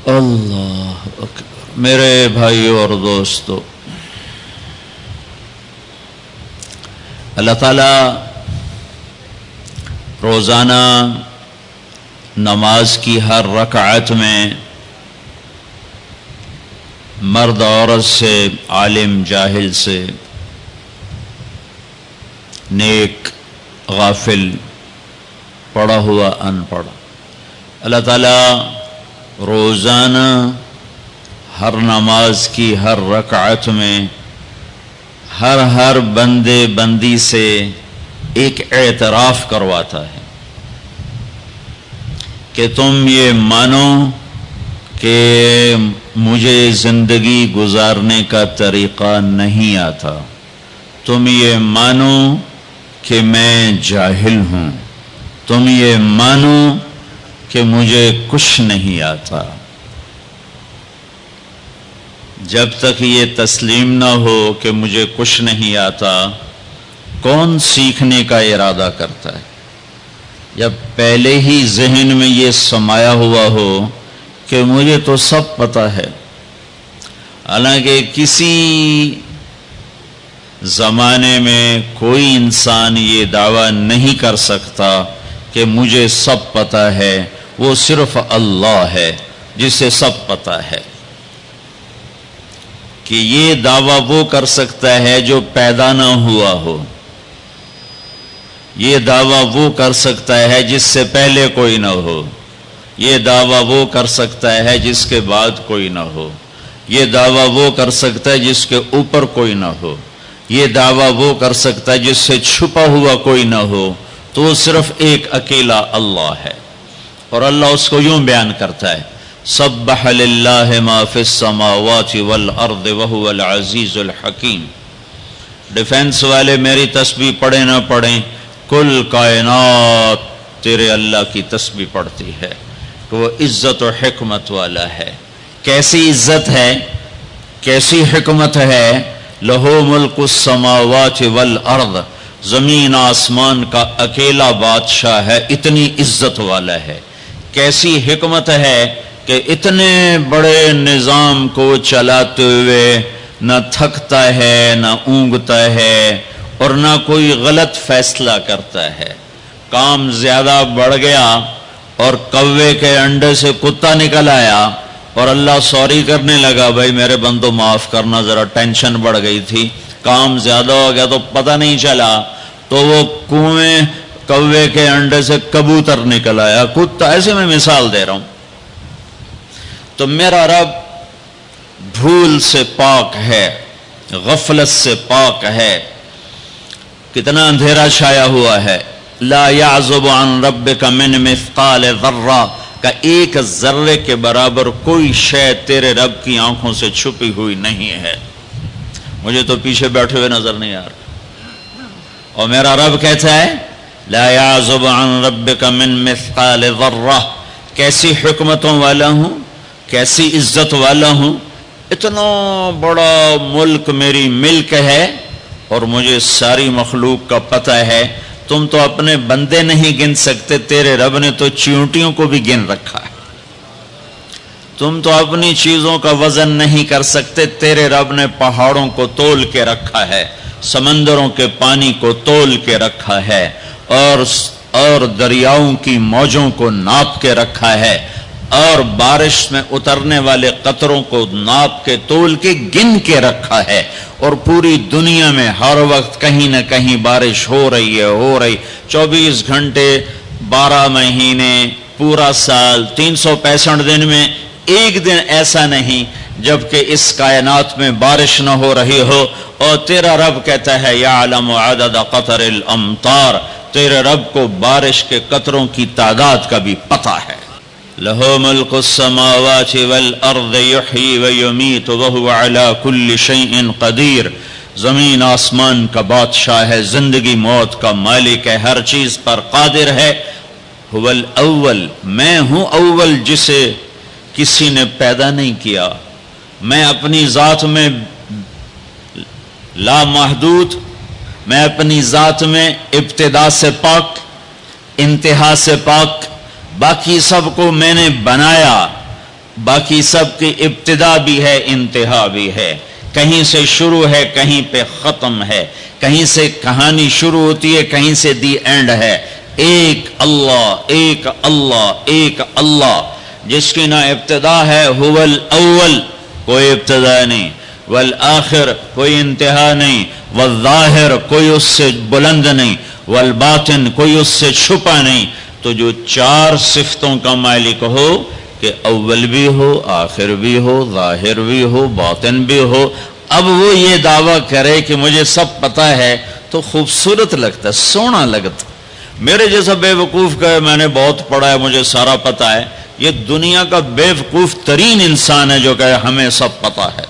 اللہ اکبر۔ میرے بھائیو اور دوستو، اللہ تعالیٰ روزانہ نماز کی ہر رکعت میں مرد عورت سے، عالم جاہل سے، نیک غافل، پڑھا ہوا ان پڑھ، اللہ تعالیٰ روزانہ ہر نماز کی ہر رکعت میں ہر بندے بندی سے ایک اعتراف کرواتا ہے کہ تم یہ مانو کہ مجھے زندگی گزارنے کا طریقہ نہیں آتا، تم یہ مانو کہ میں جاہل ہوں، تم یہ مانو کہ مجھے کچھ نہیں آتا۔ جب تک یہ تسلیم نہ ہو کہ مجھے کچھ نہیں آتا، کون سیکھنے کا ارادہ کرتا ہے؟ جب پہلے ہی ذہن میں یہ سمایا ہوا ہو کہ مجھے تو سب پتہ ہے، حالانکہ کسی زمانے میں کوئی انسان یہ دعویٰ نہیں کر سکتا کہ مجھے سب پتہ ہے، وہ صرف اللہ ہے جسے سب پتہ ہے۔ کہ یہ دعویٰ وہ کر سکتا ہے جو پیدا نہ ہوا ہو، یہ دعویٰ وہ کر سکتا ہے جس سے پہلے کوئی نہ ہو، یہ دعویٰ وہ کر سکتا ہے جس کے بعد کوئی نہ ہو، یہ دعویٰ وہ کر سکتا ہے جس کے اوپر کوئی نہ ہو، یہ دعویٰ وہ کر سکتا ہے جس سے چھپا ہوا کوئی نہ ہو، تو وہ صرف ایک اکیلا اللہ ہے۔ اور اللہ اس کو یوں بیان کرتا ہے، سبح للہ ما فی السماوات والارض وہو العزیز الحکیم۔ ڈیفنس والے میری تسبیح پڑھیں نہ پڑھیں، کل کائنات تیرے اللہ کی تسبیح پڑھتی ہے کہ وہ عزت و حکمت والا ہے۔ کیسی عزت ہے، کیسی حکمت ہے؟ لہو ملک السماوات والارض، زمین آسمان کا اکیلا بادشاہ ہے، اتنی عزت والا ہے۔ کیسی حکمت ہے کہ اتنے بڑے نظام کو چلاتے ہوئے نہ تھکتا ہے، نہ اونگتا ہے، اور نہ کوئی غلط فیصلہ کرتا ہے۔ کام زیادہ بڑھ گیا اور کوے کے انڈے سے کتا نکل آیا اور اللہ سوری کرنے لگا، بھائی میرے بندو معاف کرنا، ذرا ٹینشن بڑھ گئی تھی، کام زیادہ ہو گیا تو پتہ نہیں چلا، تو وہ کنویں کوے کے انڈے سے کبوتر نکل آیا، کتا، ایسے میں مثال دے رہا ہوں۔ تو میرا رب بھول سے پاک ہے، غفلت سے پاک ہے۔ کتنا اندھیرا چھایا ہوا ہے۔ لا یعزب عن ربک من مثقال ذرہ، کا ایک ذرے کے برابر کوئی شے تیرے رب کی آنکھوں سے چھپی ہوئی نہیں ہے۔ مجھے تو پیچھے بیٹھے ہوئے نظر نہیں آ رہا، اور میرا رب کہتا ہے لا یعزب عن ربک من مثقال ذرہ۔ کیسی حکمتوں والا ہوں، کیسی عزت والا ہوں، اتنا بڑا ملک میری ملک ہے اور مجھے ساری مخلوق کا پتہ ہے۔ تم تو اپنے بندے نہیں گن سکتے، تیرے رب نے تو چیونٹیوں کو بھی گن رکھا ہے۔ تم تو اپنی چیزوں کا وزن نہیں کر سکتے، تیرے رب نے پہاڑوں کو تول کے رکھا ہے، سمندروں کے پانی کو تول کے رکھا ہے، اور دریاؤں کی موجوں کو ناپ کے رکھا ہے، اور بارش میں اترنے والے قطروں کو ناپ کے تول کے گن کے رکھا ہے، اور پوری دنیا میں ہر وقت کہیں نہ کہیں بارش ہو رہی ہے، 24 گھنٹے، 12 مہینے، پورا سال، 365 دن میں ایک دن ایسا نہیں جبکہ اس کائنات میں بارش نہ ہو رہی ہو۔ اور تیرا رب کہتا ہے یعلم عدد قطر الامطار، تیرے رب کو بارش کے قطروں کی تعداد کا بھی پتہ ہے۔ لہو ملک السماوات والارض یحیی ویمیت وہو علی کل شیء قدیر۔ زمین آسمان کا بادشاہ ہے، زندگی موت کا مالک ہے، ہر چیز پر قادر ہے۔ هو الاول، میں ہوں اول جسے کسی نے پیدا نہیں کیا۔ میں اپنی ذات میں لا محدود، میں اپنی ذات میں ابتدا سے پاک، انتہا سے پاک، باقی سب کو میں نے بنایا، باقی سب کی ابتدا بھی ہے انتہا بھی ہے، کہیں سے شروع ہے کہیں پہ ختم ہے، کہیں سے کہانی شروع ہوتی ہے کہیں سے دی اینڈ ہے۔ ایک اللہ ایک اللہ ایک اللہ، جس کی نہ ابتدا ہے، هو الاول کوئی ابتدا نہیں، والآخر کوئی انتہا نہیں، والظاہر کوئی اس سے بلند نہیں، والباطن کوئی اس سے چھپا نہیں۔ تو جو چار صفتوں کا مالک ہو کہ اول بھی ہو، آخر بھی ہو، ظاہر بھی ہو، باطن بھی ہو، اب وہ یہ دعویٰ کرے کہ مجھے سب پتہ ہے تو خوبصورت لگتا ہے، سونا لگتا ہے۔ میرے جیسا بے وقوف کہے میں نے بہت پڑھا ہے مجھے سارا پتہ ہے، یہ دنیا کا بے وقوف ترین انسان ہے جو کہے ہمیں سب پتہ ہے۔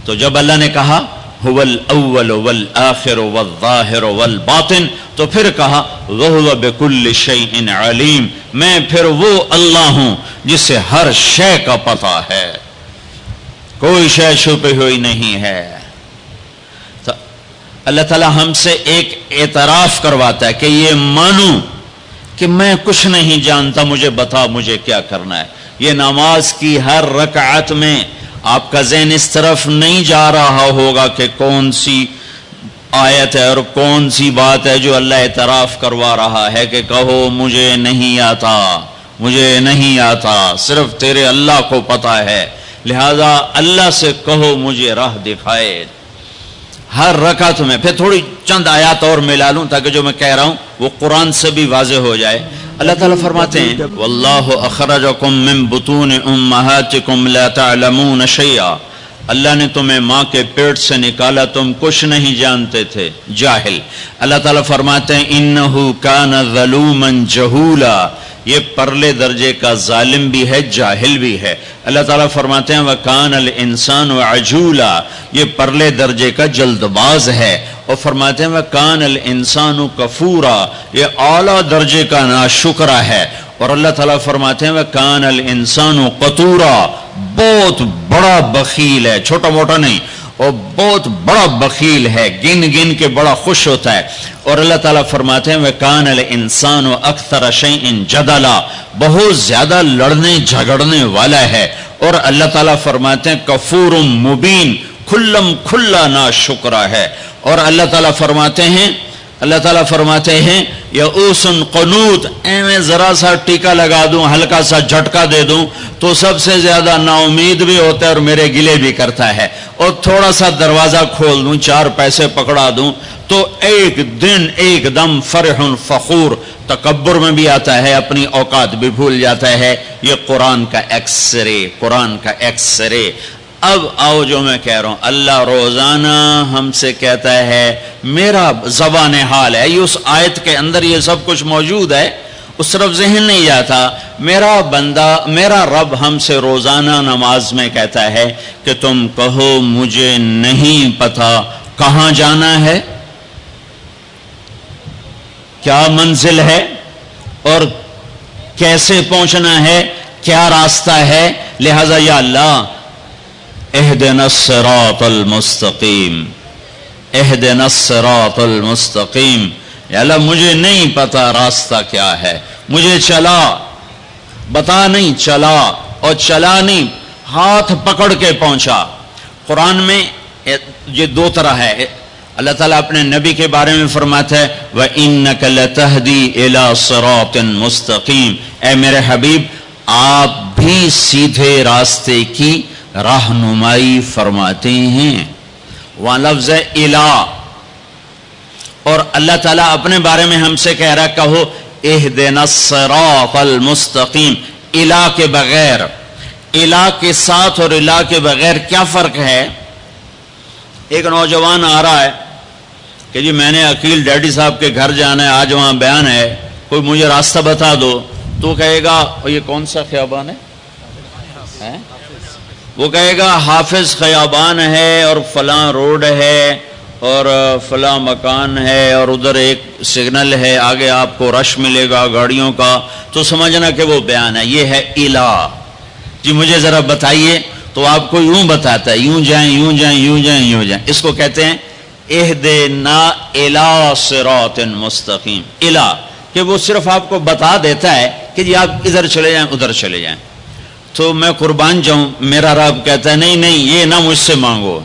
تو جب اللہ نے کہا هو الاول والآخر والظاہر والباطن، تو پھر کہا وَهُوَ بِكُلِّ شَيْءٍ عَلِيمٌ، میں پھر وہ اللہ ہوں جسے ہر شے کا پتہ ہے، کوئی شے چھپی ہوئی نہیں ہے۔ تو اللہ تعالیٰ ہم سے ایک اعتراف کرواتا ہے کہ یہ مانو کہ میں کچھ نہیں جانتا، مجھے بتا مجھے کیا کرنا ہے۔ یہ نماز کی ہر رکعت میں آپ کا ذہن اس طرف نہیں جا رہا ہوگا کہ کون سی آیت ہے اور کون سی بات ہے جو اللہ اعتراف کروا رہا ہے کہ کہو مجھے نہیں آتا، مجھے نہیں آتا، صرف تیرے اللہ کو پتہ ہے، لہذا اللہ سے کہو مجھے راہ دکھائے۔ ہر رکعت میں پھر تھوڑی چند آیات اور ملا لوں تاکہ جو میں کہہ رہا ہوں وہ قرآن سے بھی واضح ہو جائے۔ اللہ تعالیٰ فرماتے ہیں واللہ اخرجکم من بطون امہاتکم لا تعلمون شیئا، اللہ نے تمہیں ماں کے پیٹ سے نکالا تم کچھ نہیں جانتے تھے، جاہل۔ اللہ تعالیٰ فرماتے ہیں انہ کان ظلوما جہولا، یہ پرلے درجے کا ظالم بھی ہے جاہل بھی ہے۔ اللہ تعالیٰ فرماتے ہیں وَكَانَ الْإِنسَانُ عَجُولًا، یہ پرلے درجے کا جلد باز ہے، اور فرماتے ہیں وَكَانَ الْإِنسَانُ كَفُورًا، یہ اعلیٰ درجے کا ناشکرہ ہے، اور اللہ تعالیٰ فرماتے ہیں وَكَانَ الْإِنسَانُ قَتُورًا، بہت بڑا بخیل ہے، چھوٹا موٹا نہیں، اور بہت بڑا بخیل ہے، گن گن کے بڑا خوش ہوتا ہے۔ اور اللہ تعالیٰ فرماتے ہیں وَكَانَ الْإِنسَانُ أَكْثَرَ شَيْءٍ جَدَلًا، بہت زیادہ لڑنے جھگڑنے والا ہے۔ اور اللہ تعالیٰ فرماتے ہیں کفور مبین، کھلم کھلا ناشکرہ ہے۔ اور اللہ تعالیٰ فرماتے ہیں یئوس قنوط، میں ذرا سا ٹیکا لگا دوں، ہلکا سا جھٹکا دے دوں تو سب سے زیادہ نا امید بھی ہوتا ہے اور میرے گلے بھی کرتا ہے، اور تھوڑا سا دروازہ کھول دوں، چار پیسے پکڑا دوں تو ایک دن ایک دم فرح فخور، تکبر میں بھی آتا ہے، اپنی اوقات بھی بھول جاتا ہے۔ یہ قرآن کا ایکس رے، قرآن کا ایکس رے۔ اب آؤ جو میں کہہ رہا ہوں، اللہ روزانہ ہم سے کہتا ہے، میرا زبان حال ہے، یہ اس آیت کے اندر یہ سب کچھ موجود ہے، اس طرف ذہن نہیں جاتا۔ میرا بندہ، میرا رب ہم سے روزانہ نماز میں کہتا ہے کہ تم کہو مجھے نہیں پتا کہاں جانا ہے، کیا منزل ہے، اور کیسے پہنچنا ہے، کیا راستہ ہے، لہذا یا اللہ اہدنا الصراط المستقیم، اہدنا الصراط المستقیم، یا اللہ مجھے نہیں پتا راستہ کیا ہے، مجھے چلا بتا نہیں، چلا، اور چلا نہیں ہاتھ پکڑ کے پہنچا۔ قرآن میں یہ دو طرح ہے، اللہ تعالیٰ اپنے نبی کے بارے میں فرماتا ہے وَإِنَّكَ لَتَهْدِي إِلَى صِرَاطٍ مُسْتَقِيمٍ، اے میرے حبیب آپ بھی سیدھے راستے کی رہنمائی فرماتے ہیں۔ وہاں لفظ ہے الہ، اور اللہ تعالیٰ اپنے بارے میں ہم سے کہہ رہا ہے کہو اہدنا الصراط المستقیم، الہ کے بغیر، الہ کے ساتھ اور الہ کے بغیر کیا فرق ہے؟ ایک نوجوان آ رہا ہے کہ جی میں نے عقیل ڈیڈی صاحب کے گھر جانا ہے، آج وہاں بیان ہے، کوئی مجھے راستہ بتا دو، تو کہے گا یہ کون سا خیابان ہے؟ وہ کہے گا حافظ خیابان ہے اور فلاں روڈ ہے اور فلاں مکان ہے اور ادھر ایک سگنل ہے، آگے آپ کو رش ملے گا گاڑیوں کا، تو سمجھنا کہ وہ بیان ہے، یہ ہے الہ۔ جی مجھے ذرا بتائیے، تو آپ کو یوں بتاتا ہے، یوں جائیں یوں جائیں یوں جائیں یوں جائیں، اس کو کہتے ہیں اہدنا الی صراط مستقیم، الہ، کہ وہ صرف آپ کو بتا دیتا ہے کہ جی آپ ادھر چلے جائیں ادھر چلے جائیں۔ تو میں قربان جاؤں؟ میرا رب کہتا ہے نہیں نہیں، یہ نہ مجھ سے مانگو،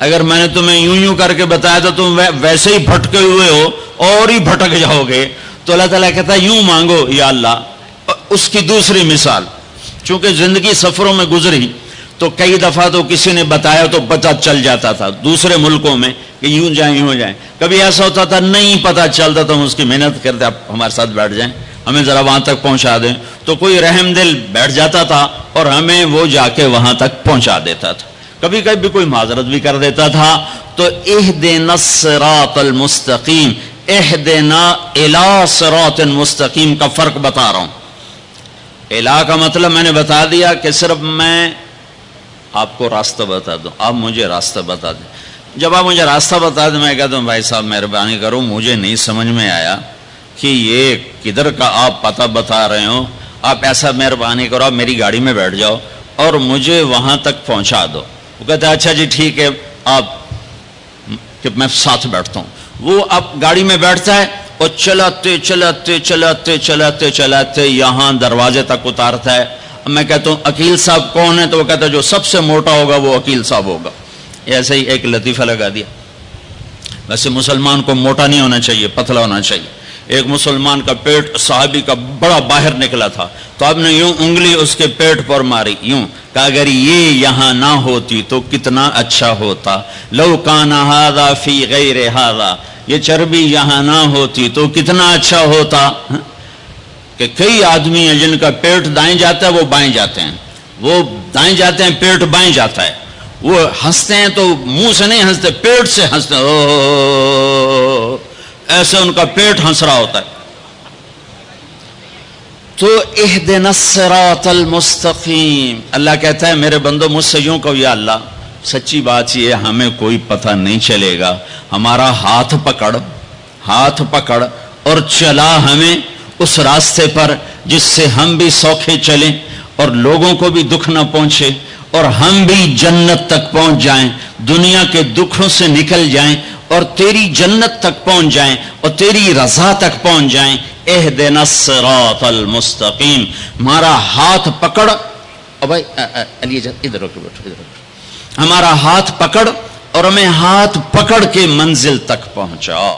اگر میں نے تمہیں یوں یوں کر کے بتایا تو تم ویسے ہی بھٹکے ہوئے ہو اور ہی بھٹک جاؤ گے۔ تو اللہ تعالیٰ کہتا ہے یوں مانگو یا اللہ۔ اس کی دوسری مثال، چونکہ زندگی سفروں میں گزری تو کئی دفعہ تو کسی نے بتایا تو پتہ چل جاتا تھا دوسرے ملکوں میں کہ یوں جائیں یوں جائیں، کبھی ایسا ہوتا تھا نہیں پتہ چلتا تو ہم اس کی محنت کرتے آپ ہمارے ساتھ بیٹھ جائیں، ہمیں ذرا وہاں تک پہنچا دیں، تو کوئی رحم دل بیٹھ جاتا تھا اور ہمیں وہ جا کے وہاں تک پہنچا دیتا تھا، کبھی کبھی کوئی معذرت بھی کر دیتا تھا۔ تو اہدنا الصراط المستقیم، اہدنا الی صراط مستقیم کا فرق بتا رہا ہوں۔ الہ کا مطلب میں نے بتا دیا کہ صرف میں آپ کو راستہ بتا دوں، آپ مجھے راستہ بتا دیں۔ جب آپ مجھے راستہ بتا دیں میں کہتا ہوں بھائی صاحب مہربانی کرو، مجھے نہیں سمجھ میں آیا کہ یہ کدھر کا آپ پتہ بتا رہے ہو، آپ ایسا مہربانی کرو آپ میری گاڑی میں بیٹھ جاؤ اور مجھے وہاں تک پہنچا دو۔ وہ کہتا ہے اچھا جی ٹھیک ہے، آپ کہ میں ساتھ بیٹھتا ہوں۔ وہ اب گاڑی میں بیٹھتا ہے اور چلاتے چلاتے چلاتے چلاتے چلاتے یہاں دروازے تک اتارتا ہے۔ میں کہتا ہوں عقیل صاحب کون ہے؟ تو وہ کہتا ہے جو سب سے موٹا ہوگا وہ عقیل صاحب ہوگا۔ ایسے ہی ایک لطیفہ لگا دیا۔ ویسے مسلمان کو موٹا نہیں ہونا چاہیے، پتلا ہونا چاہیے۔ ایک مسلمان کا پیٹ صحابی کا بڑا باہر نکلا تھا، تو آپ نے یوں انگلی اس کے پیٹ پر ماری، یوں کہ اگر یہ یہاں نہ ہوتی تو کتنا اچھا ہوتا، لو کان ھذا فی غیر ھذا، یہ چربی یہاں نہ ہوتی تو کتنا اچھا ہوتا۔ کہ کئی آدمی ہیں جن کا پیٹ دائیں جاتا ہے وہ بائیں جاتے ہیں، وہ دائیں جاتے ہیں پیٹ بائیں جاتا ہے، وہ ہنستے ہیں تو منہ سے نہیں ہنستے، پیٹ سے ہنستے ہیں، او ایسے ان کا پیٹ ہنس رہا ہوتا ہے۔ تو اہدنا الصراط المستقیم، اللہ کہتا ہے میرے بندو مجھ سے یوں کہو یا اللہ سچی بات یہ ہمیں کوئی پتہ نہیں چلے گا، ہمارا ہاتھ پکڑ اور چلا ہمیں اس راستے پر جس سے ہم بھی سوکھے چلیں اور لوگوں کو بھی دکھ نہ پہنچے اور ہم بھی جنت تک پہنچ جائیں، دنیا کے دکھوں سے نکل جائیں اور تیری جنت تک پہنچ جائیں اور تیری رضا تک پہنچ جائیں۔ اہدنا الصراط المستقیم، ہمارا ہاتھ پکڑ، بھائی علی ادھر رکھو، ہمارا ہاتھ پکڑ اور ہمیں ہاتھ پکڑ کے منزل تک پہنچا۔